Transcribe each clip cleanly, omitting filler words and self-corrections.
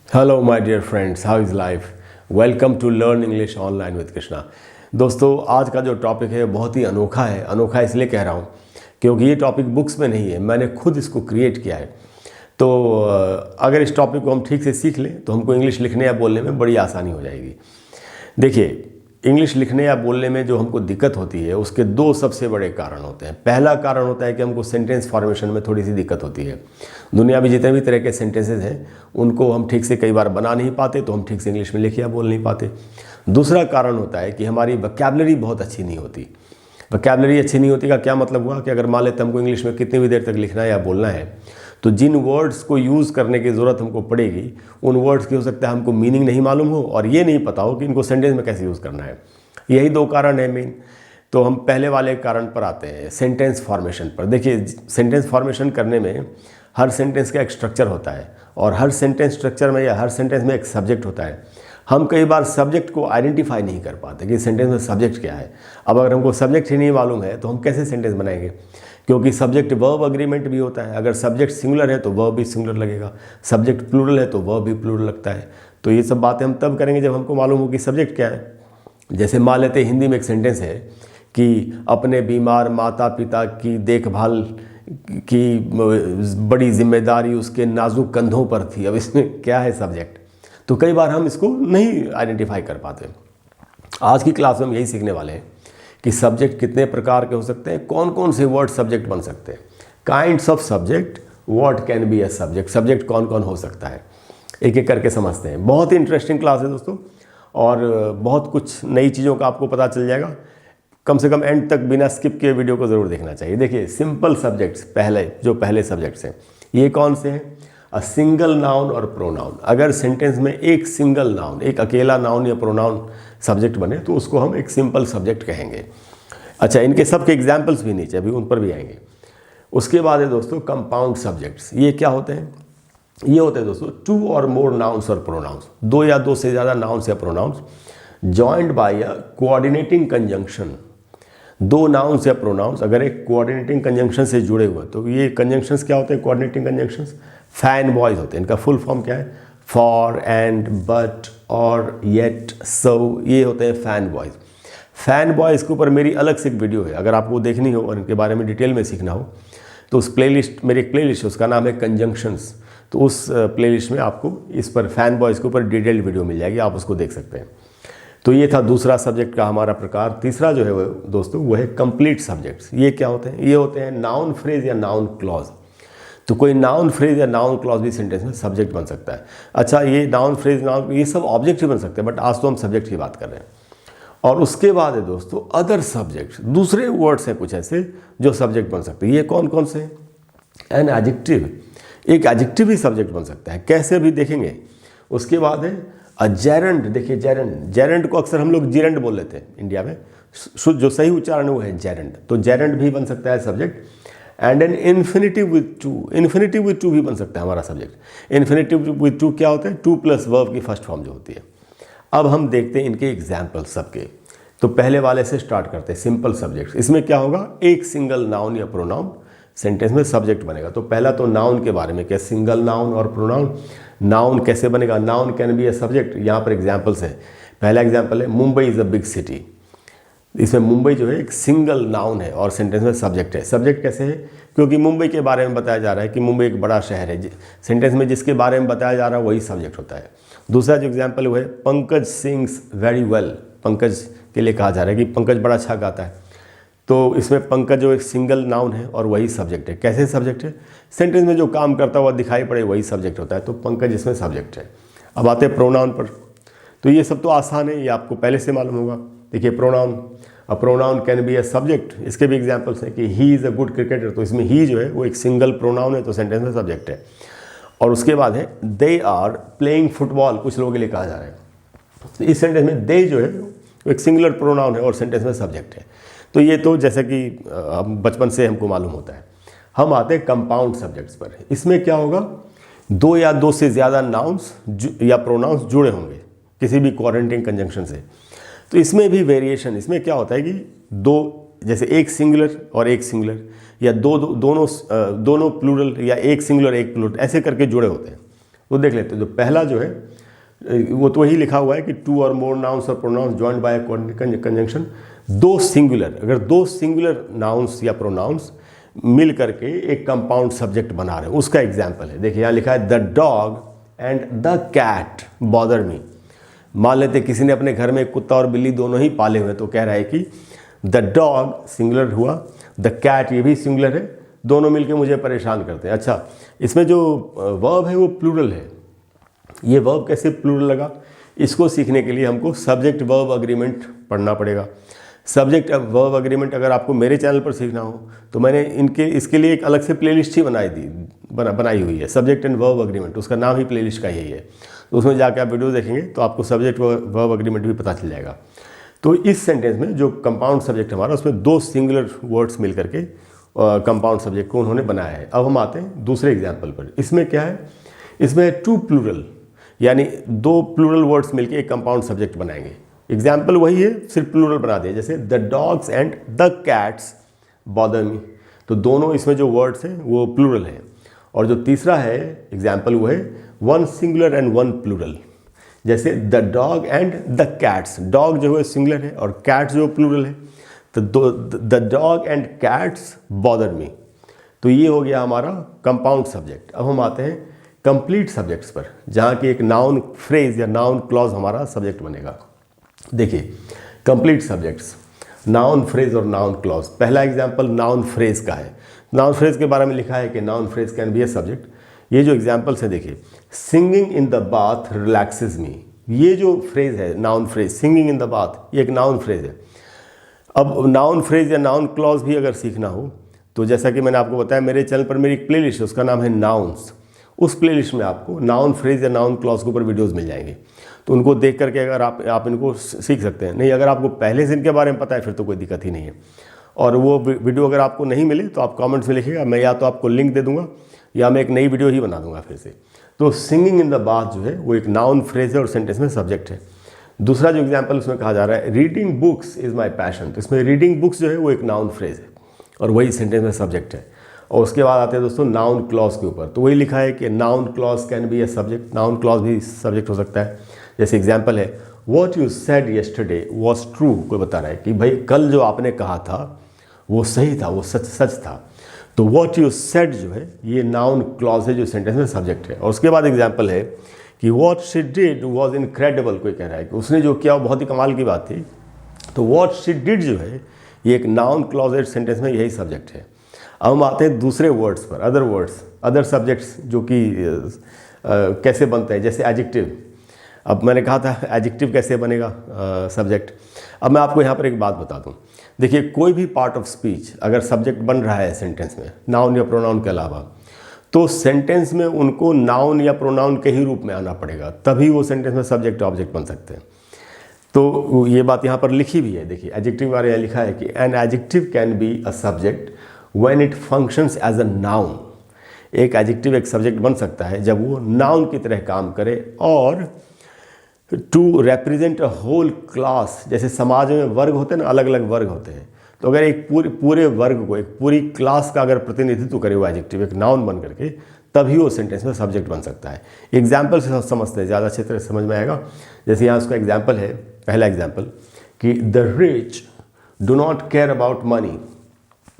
Hello my dear friends, how is life. Welcome to learn English online with Krishna. दोस्तों, आज का जो topic है बहुत ही अनोखा है। अनोखा इसलिए कह रहा हूँ क्योंकि ये टॉपिक बुक्स में नहीं है, मैंने खुद इसको क्रिएट किया है। तो अगर इस टॉपिक को हम ठीक से सीख लें तो हमको इंग्लिश लिखने या बोलने में बड़ी आसानी हो जाएगी। देखिए, इंग्लिश लिखने या बोलने में जो हमको दिक्कत होती है उसके दो सबसे बड़े कारण होते हैं। पहला कारण होता है कि हमको सेंटेंस फॉर्मेशन में थोड़ी सी दिक्कत होती है। दुनिया में जितने भी तरह के सेंटेंसेस हैं उनको हम ठीक से कई बार बना नहीं पाते, तो हम ठीक से इंग्लिश में लिख या बोल नहीं पाते। दूसरा कारण होता है कि हमारी वोकैबुलरी बहुत अच्छी नहीं होती। वोकैबुलरी अच्छी नहीं होती का क्या मतलब हुआ कि अगर मान लेते हमको इंग्लिश में कितनी भी देर तक लिखना है या बोलना है, तो जिन वर्ड्स को यूज़ करने की ज़रूरत हमको पड़ेगी उन वर्ड्स की हो सकता है हमको मीनिंग नहीं मालूम हो और ये नहीं पता हो कि इनको सेंटेंस में कैसे यूज़ करना है। यही दो कारण है मेन। तो हम पहले वाले कारण पर आते हैं, सेंटेंस फॉर्मेशन पर। देखिए, सेंटेंस फॉर्मेशन करने में हर सेंटेंस का एक स्ट्रक्चर होता है और हर सेंटेंस स्ट्रक्चर में या हर सेंटेंस में एक सब्जेक्ट होता है। हम कई बार सब्जेक्ट को आइडेंटिफाई नहीं कर पाते कि सेंटेंस में सब्जेक्ट क्या है। अब अगर हमको सब्जेक्ट ही नहीं मालूम है तो हम कैसे सेंटेंस बनाएंगे, क्योंकि सब्जेक्ट वर्ब अग्रीमेंट भी होता है। अगर सब्जेक्ट सिंगुलर है तो वर्ब भी सिंगुलर लगेगा, सब्जेक्ट प्लूरल है तो वर्ब भी प्लूरल लगता है। तो ये सब बातें हम तब करेंगे जब हमको मालूम हो कि सब्जेक्ट क्या है। जैसे मान लेते हिंदी में एक सेंटेंस है कि अपने बीमार माता पिता की देखभाल की बड़ी जिम्मेदारी उसके नाजुक कंधों पर थी। अब इसमें क्या है सब्जेक्ट, तो कई बार हम इसको नहीं आइडेंटिफाई कर पाते। आज की क्लास में हम यही सीखने वाले हैं कि सब्जेक्ट कितने प्रकार के हो सकते हैं, कौन कौन से वर्ड सब्जेक्ट बन सकते हैं, kinds of subject, what can be a subject, subject कौन कौन हो सकता है। एक एक करके समझते हैं। बहुत ही इंटरेस्टिंग क्लास है दोस्तों और बहुत कुछ नई चीज़ों का आपको पता चल जाएगा। कम से कम एंड तक बिना स्किप किए वीडियो को ज़रूर देखना चाहिए। देखिए, सिंपल सब्जेक्ट्स पहले सब्जेक्ट्स हैं ये कौन से हैं? अ सिंगल नाउन और प्रोनाउन। अगर सेंटेंस में एक सिंगल नाउन, एक अकेला नाउन या प्रोनाउन सब्जेक्ट बने तो उसको हम एक सिंपल सब्जेक्ट कहेंगे। अच्छा, इनके सबके एग्जाम्पल्स भी नीचे अभी उन पर भी आएंगे। उसके बाद है दोस्तों कंपाउंड सब्जेक्ट्स। ये क्या होते हैं? ये होते हैं दोस्तों टू और मोर नाउन्स और प्रोनाउंस, दो या दो से ज़्यादा नाउन्स या pronouns joined by a coordinating conjunction. दो नाउन्स या प्रोनाउंस अगर एक कोऑर्डिनेटिंग कंजंक्शन से जुड़े हुए, तो ये कंजंक्शंस क्या होते हैं? कोऑर्डिनेटिंग कंजंक्शंस फैन बॉयज होते हैं। इनका फुल फॉर्म क्या है? फॉर, एंड, बट, और, येट, सो, ये होते हैं फैन बॉयज। फैन बॉयज़ के ऊपर मेरी अलग से एक वीडियो है, अगर आपको देखनी हो और इनके बारे में डिटेल में सीखना हो तो उस प्लेलिस्ट, मेरी एक प्लेलिस्ट है उसका नाम है कंजंक्शंस। तो उस प्लेलिस्ट में आपको इस पर फैन बॉयज़ के ऊपर डिटेल्ड वीडियो मिल जाएगी, आप उसको देख सकते हैं। तो ये था दूसरा सब्जेक्ट का हमारा प्रकार। तीसरा जो है वो दोस्तों वो है कंप्लीट सब्जेक्ट्स। ये क्या होते हैं? ये होते हैं नाउन फ्रेज या नाउन क्लॉज। तो कोई नाउन फ्रेज या नाउन क्लॉज भी सेंटेंस में सब्जेक्ट बन सकता है। अच्छा, ये नाउन फ्रेज, नाउन, ये सब ऑब्जेक्ट ही बन सकते हैं, बट आज तो हम सब्जेक्ट की बात कर रहे हैं। और उसके बाद है दोस्तों अदर सब्जेक्ट्स, दूसरे वर्ड्स हैं कुछ ऐसे जो सब्जेक्ट बन सकते हैं। ये कौन कौन से? एन एडजेक्टिव, एक एडजेक्टिव भी सब्जेक्ट बन सकता है। कैसे अभी देखेंगे। उसके बाद है अ जेरंड। देखिए, जेरंड को अक्सर हम लोग जिरंड बोल लेते हैं इंडिया में, जो सही उच्चारण है वो है जेरंड। तो जेरंड भी बन सकता है subject. And an infinitive with to, infinitive with to भी बन सकता है हमारा सब्जेक्ट। इन्फिनिटिव विथ टू क्या होता है? टू प्लस वर्ब की फर्स्ट फॉर्म जो होती है। अब हम देखते हैं इनके एग्जाम्पल सबके। तो पहले वाले से स्टार्ट करते हैं, सिंपल सब्जेक्ट्स। इसमें क्या होगा? एक सिंगल नाउन या प्रोनाउन सेंटेंस में सब्जेक्ट बनेगा। तो पहला तो नाउन के बारे में, क्या सिंगल नाउन और प्रोनाउन। नाउन कैसे बनेगा? Noun can be a subject. यहाँ पर एग्जाम्पल्स हैं। पहला एग्जाम्पल है Mumbai is a big city. इसमें मुंबई जो है एक सिंगल नाउन है और सेंटेंस में सब्जेक्ट है। सब्जेक्ट कैसे है? क्योंकि मुंबई के बारे में बताया जा रहा है कि मुंबई एक बड़ा शहर है। सेंटेंस में जिसके बारे में बताया जा रहा है वही सब्जेक्ट होता है। दूसरा जो एग्जाम्पल वो है Pankaj sings very well. Pankaj के लिए कहा जा रहा है कि पंकज बड़ा अच्छा गाता है। तो इसमें पंकज जो एक सिंगल नाउन है और वही सब्जेक्ट है। कैसे सब्जेक्ट है? सेंटेंस में जो काम करता हुआ दिखाई पड़े वही सब्जेक्ट होता है। तो पंकज इसमें सब्जेक्ट है। अब आते हैं प्रोनाउन पर। तो ये सब तो आसान है, ये आपको पहले से मालूम होगा। देखिए, pronoun, a pronoun can be a subject. इसके भी एग्जाम्पल्स हैं कि he is a good cricketer. तो इसमें ही जो है वो एक सिंगल प्रोनाउन है, तो सेंटेंस में सब्जेक्ट है। और उसके बाद है दे आर प्लेइंग फुटबॉल, कुछ लोगों के लिए कहा जा रहा है। तो इस सेंटेंस में दे जो है वो एक सिंगुलर प्रोनाउन है और सेंटेंस में सब्जेक्ट है। तो ये तो जैसे कि बचपन से हमको मालूम होता है। हम आते हैं कंपाउंड सब्जेक्ट्स पर। इसमें क्या होगा? दो या दो से ज़्यादा नाउन्स या प्रोनाउंस जुड़े होंगे किसी भी कोऑर्डिनेटिंग कंजंक्शन से। तो इसमें भी वेरिएशन, इसमें क्या होता है कि दो, जैसे एक सिंगुलर और एक सिंगुलर, या दोनों प्लूरल, या एक सिंगुलर एक प्लूरल, ऐसे करके जुड़े होते हैं। वो देख लेते हैं। जो पहला जो है वो तो वही लिखा हुआ है कि टू और मोर नाउन्स और प्रोनाउंस जॉइंड बाय कंजंक्शन, दो सिंगुलर, अगर दो सिंगुलर नाउन्स या प्रोनाउंस मिल करके एक कंपाउंड सब्जेक्ट बना रहे हैं, उसका एग्जाम्पल है। देखिए यहाँ लिखा है the dog and the cat bother me. मान लेते किसी ने अपने घर में एक कुत्ता और बिल्ली दोनों ही पाले हुए, तो कह रहा है कि द डॉग सिंगुलर हुआ, द कैट ये भी सिंगुलर है, दोनों मिलके मुझे परेशान करते हैं। अच्छा, इसमें जो वर्ब है वो प्लूरल है। ये वर्ब कैसे प्लूरल लगा, इसको सीखने के लिए हमको सब्जेक्ट वर्ब अग्रीमेंट पढ़ना पड़ेगा। सब्जेक्ट वर्ब अग्रीमेंट अगर आपको मेरे चैनल पर सीखना हो तो मैंने इसके लिए एक अलग से प्लेलिस्ट ही बनाई हुई है, सब्जेक्ट एंड वर्ब अग्रीमेंट, उसका नाम ही प्लेलिस्ट का यही है। तो उसमें जाकर आप वीडियो देखेंगे तो आपको सब्जेक्ट वर्ब अग्रीमेंट भी पता चल जाएगा। तो इस सेंटेंस में जो कंपाउंड सब्जेक्ट हमारा, उसमें दो सिंगुलर वर्ड्स मिल करके कंपाउंड सब्जेक्ट को उन्होंने बनाया है। अब हम आते हैं दूसरे एग्जाम्पल पर। इसमें क्या है, इसमें टू प्लूरल, यानी दो प्लूरल वर्ड्स मिलके एक कंपाउंड सब्जेक्ट बनाएंगे। एग्जाम्पल वही है, सिर्फ प्लूरल बना दिया, जैसे the dogs and the cats bother me. तो दोनों इसमें जो वर्ड्स हैं वो प्लूरल हैं। और जो तीसरा है एग्जाम्पल वो है one singular and one plural, जैसे the dog and the cats. Dog जो है सिंगुलर है और कैट्स जो प्लूरल है, तो the dog and cats bother me. तो ये हो गया हमारा कंपाउंड सब्जेक्ट। अब हम आते हैं कंप्लीट सब्जेक्ट्स पर, जहाँ की एक नाउन फ्रेज या नाउन क्लॉज हमारा सब्जेक्ट बनेगा। देखिए कंप्लीट सब्जेक्ट्स, नाउन फ्रेज और नाउन क्लॉज। पहला एग्जाम्पल नाउन फ्रेज का है। नाउन फ्रेज के बारे में लिखा है कि noun phrase can be a subject. ये जो एग्जाम्पल्स है देखिए, singing in the bath relaxes me. ये जो फ्रेज है noun phrase, singing in the bath, ये एक नाउन फ्रेज है। अब नाउन फ्रेज या नाउन क्लॉज भी अगर सीखना हो तो जैसा कि मैंने आपको बताया, मेरे चैनल पर मेरी एक प्लेलिस्ट है, उसका नाम है नाउन्स। उस प्लेलिस्ट में आपको नाउन फ्रेज या नाउन क्लॉज के ऊपर वीडियोस मिल जाएंगे, तो उनको देख करके अगर आप इनको सीख सकते हैं। नहीं, अगर आपको पहले से इनके बारे में पता है फिर तो कोई दिक्कत ही नहीं है। और वो वीडियो अगर आपको नहीं मिले तो आप कमेंट्स में लिखिएगा, मैं या तो आपको लिंक दे दूंगा या मैं एक नई वीडियो ही बना दूंगा फिर से। तो सिंगिंग इन द बाथ जो है वो एक नाउन फ्रेज है और सेंटेंस में सब्जेक्ट है। दूसरा जो एग्जाम्पल उसमें कहा जा रहा है, reading books is my passion. तो इसमें रीडिंग बुक्स जो है वो एक नाउन फ्रेज है और वही सेंटेंस में सब्जेक्ट है। और उसके बाद आते हैं दोस्तों नाउन क्लॉज के ऊपर। तो वही लिखा है कि noun clause can be a subject, noun clause भी सब्जेक्ट हो सकता है। जैसे एग्जाम्पल है, what you said yesterday was true. कोई बता रहा है कि भाई कल जो आपने कहा था वो सही था, वो सच था। तो वॉट यू सेड जो है ये नाउन क्लॉज है जो सेंटेंस में सब्जेक्ट है। और उसके बाद एग्जाम्पल है कि what she did was incredible. कोई कह रहा है कि उसने जो किया वो बहुत ही कमाल की बात थी। तो वॉट शी डिड जो है ये एक नाउन क्लॉज सेंटेंस में यही सब्जेक्ट है। अब हम आते हैं दूसरे वर्ड्स पर, अदर वर्ड्स, अदर सब्जेक्ट्स जो कि कैसे बनते हैं, जैसे एडजेक्टिव। अब मैंने कहा था एडजेक्टिव कैसे बनेगा सब्जेक्ट। अब मैं आपको यहाँ पर एक बात बता दूँ। देखिए कोई भी पार्ट ऑफ स्पीच अगर सब्जेक्ट बन रहा है सेंटेंस में, नाउन या प्रोनाउन के अलावा, तो सेंटेंस में उनको नाउन या प्रोनाउन के ही रूप में आना पड़ेगा, तभी वो सेंटेंस में सब्जेक्ट ऑब्जेक्ट बन सकते हैं। तो ये बात यहाँ पर लिखी भी है। देखिए एडजेक्टिव बारे में लिखा है कि an adjective can be a subject when it functions as a noun. एक एडजेक्टिव एक सब्जेक्ट बन सकता है जब वो नाउन की तरह काम करे और to represent a whole class. जैसे समाज में वर्ग होते हैं ना, अलग अलग वर्ग होते हैं, तो अगर एक पूरे वर्ग को, एक पूरी क्लास का अगर प्रतिनिधित्व करे वो एडजेक्टिव एक नाउन बन करके, तभी वो सेंटेंस में सब्जेक्ट बन सकता है। एग्जाम्पल से समझते हैं, ज़्यादा अच्छे तरह समझ में आएगा। जैसे यहाँ उसका एग्जाम्पल है, पहला एग्जाम्पल कि the rich do not care about money.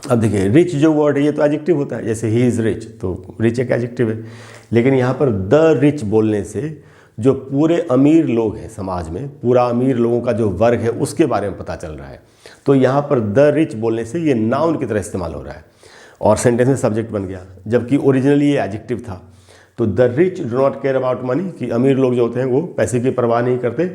अब देखिए रिच जो वर्ड है ये तो एडजेक्टिव होता है, जैसे ही इज़ रिच, तो रिच एक एडजेक्टिव है। लेकिन यहाँ पर द रिच बोलने से जो पूरे अमीर लोग हैं समाज में, पूरा अमीर लोगों का जो वर्ग है उसके बारे में पता चल रहा है। तो यहाँ पर द रिच बोलने से ये नाउन की तरह इस्तेमाल हो रहा है और सेंटेंस में सब्जेक्ट बन गया, जबकि ओरिजिनली ये एडजेक्टिव था। तो the rich do not care about money, कि अमीर लोग जो होते हैं वो पैसे की परवाह नहीं करते।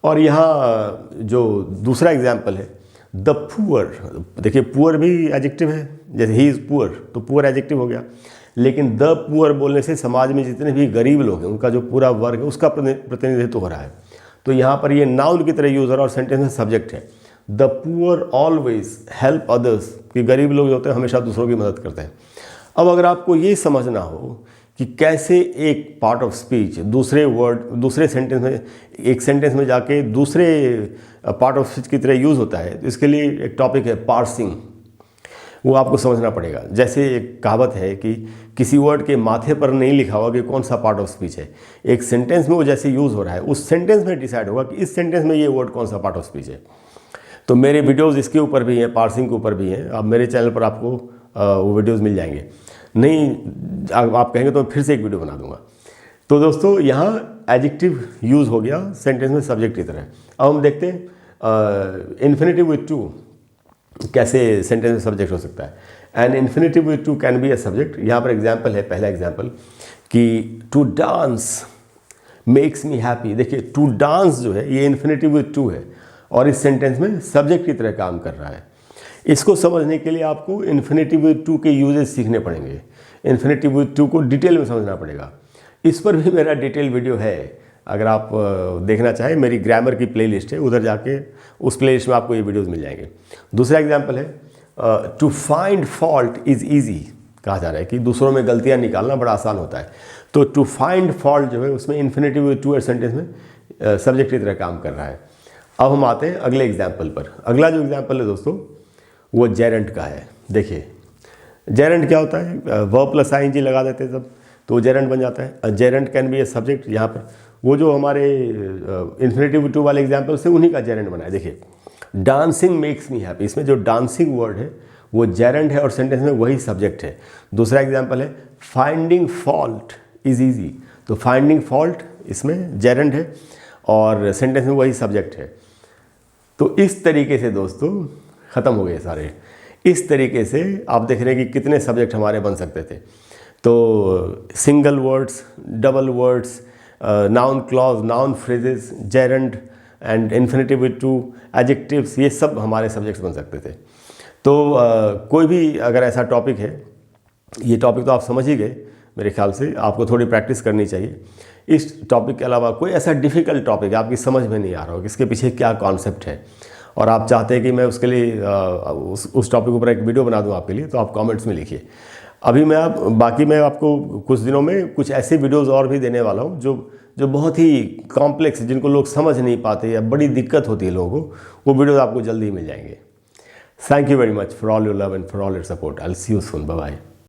और यहाँ जो दूसरा एग्जाम्पल है द पुअर, देखिए पुअर भी एडजेक्टिव है, जैसे ही इज़ पुअर, तो पुअर एडजेक्टिव हो गया। लेकिन द पुअर बोलने से समाज में जितने भी गरीब लोग हैं उनका जो पूरा वर्ग है उसका प्रतिनिधित्व हो रहा है। तो यहाँ पर ये नाउन की तरह यूज़ हो रहा है और सेंटेंस में सब्जेक्ट है। The poor always help others, कि गरीब लोग जो होते हैं हमेशा दूसरों की मदद करते हैं। अब अगर आपको ये समझना हो कि कैसे एक पार्ट ऑफ स्पीच दूसरे सेंटेंस में, एक सेंटेंस में जाके दूसरे पार्ट ऑफ स्पीच की तरह यूज़ होता है, तो इसके लिए एक टॉपिक है पार्सिंग। वो आपको समझना पड़ेगा। जैसे एक कहावत है कि किसी वर्ड के माथे पर नहीं लिखा होगा कि कौन सा पार्ट ऑफ स्पीच है, एक सेंटेंस में वो जैसे यूज़ हो रहा है उस सेंटेंस में डिसाइड होगा कि इस सेंटेंस में ये वर्ड कौन सा पार्ट ऑफ स्पीच है। तो मेरे वीडियोज़ इसके ऊपर भी हैं, पार्सिंग के ऊपर भी हैं। अब मेरे चैनल पर आपको वो वीडियोज़ मिल जाएंगे। नहीं आप कहेंगे तो फिर से एक वीडियो बना दूंगा। तो दोस्तों यहाँ एडजेक्टिव यूज़ हो गया सेंटेंस में सब्जेक्ट की तरह। अब हम देखते हैं इन्फिनेटिव विथ टू कैसे सेंटेंस में सब्जेक्ट हो सकता है। And infinitive with to can be a subject. यहाँ पर एग्जाम्पल है, पहला एग्जाम्पल कि to dance makes me happy. देखिए टू डांस जो है ये इन्फिनेटिव विथ टू है और इस सेंटेंस में सब्जेक्ट की तरह काम कर रहा है। इसको समझने के लिए आपको इन्फिनेटिव विथ टू के यूजेस सीखने पड़ेंगे, इन्फिनेटिव विथ टू को डिटेल में समझना पड़ेगा। इस पर भी मेरा डिटेल वीडियो है, अगर आप देखना चाहें मेरी ग्रामर की प्लेलिस्ट है, उधर जाके उस प्लेलिस्ट में आपको ये वीडियोस मिल जाएंगे। दूसरा एग्जांपल है to find fault is easy. कहा जा रहा है कि दूसरों में गलतियां निकालना बड़ा आसान होता है। तो टू फाइंड फॉल्ट जो है उसमें इन्फिनेटिव विथ टू सेंटेंस में सब्जेक्ट की तरह काम कर रहा है। अब हम आते हैं अगले एग्जाम्पल पर। अगला जो एग्जाम्पल है दोस्तों वो जेरेंट का है। देखिए जेरेंट क्या होता है, वर्ब प्लस आईएनजी लगा देते हैं सब तो जेरेंट बन जाता है। Geraint can be a subject. यहाँ पर वो जो हमारे इन्फिनेटिव टू वाले एग्जाम्पल से उन्हीं का जेरेंट बना है। देखिए डांसिंग मेक्स मी हैप्पी, इसमें जो डांसिंग वर्ड है वो जेरेंट है और सेंटेंस में वही सब्जेक्ट है। दूसरा एग्जाम्पल है फाइंडिंग फॉल्ट इज ईजी। तो फाइंडिंग फॉल्ट इसमें जेरेंट है और सेंटेंस में वही सब्जेक्ट है। तो इस तरीके से दोस्तों ख़त्म हो गए सारे। इस तरीके से आप देख रहे हैं कि कितने सब्जेक्ट हमारे बन सकते थे। तो single words, double words, noun clause, noun phrases, Geraint and infinitive with to, adjectives, ये सब हमारे सब्जेक्ट्स बन सकते थे। तो कोई भी अगर ऐसा टॉपिक है, ये टॉपिक तो आप समझ ही गए मेरे ख्याल से, आपको थोड़ी प्रैक्टिस करनी चाहिए। इस टॉपिक के अलावा कोई ऐसा डिफ़िकल्ट टॉपिक आपकी समझ में नहीं आ रहा हो कि इसके पीछे क्या कॉन्सेप्ट है और आप चाहते हैं कि मैं उसके लिए उस टॉपिक ऊपर एक वीडियो बना दूं आपके लिए, तो आप कमेंट्स में लिखिए। अभी मैं आपको कुछ दिनों में कुछ ऐसे वीडियोस और भी देने वाला हूं जो बहुत ही कॉम्प्लेक्स, जिनको लोग समझ नहीं पाते या बड़ी दिक्कत होती है लोगों को, वो वीडियोस आपको जल्दी ही मिल जाएंगे। Thank you very much for all your love and for all your support. I will see you soon. Bye bye.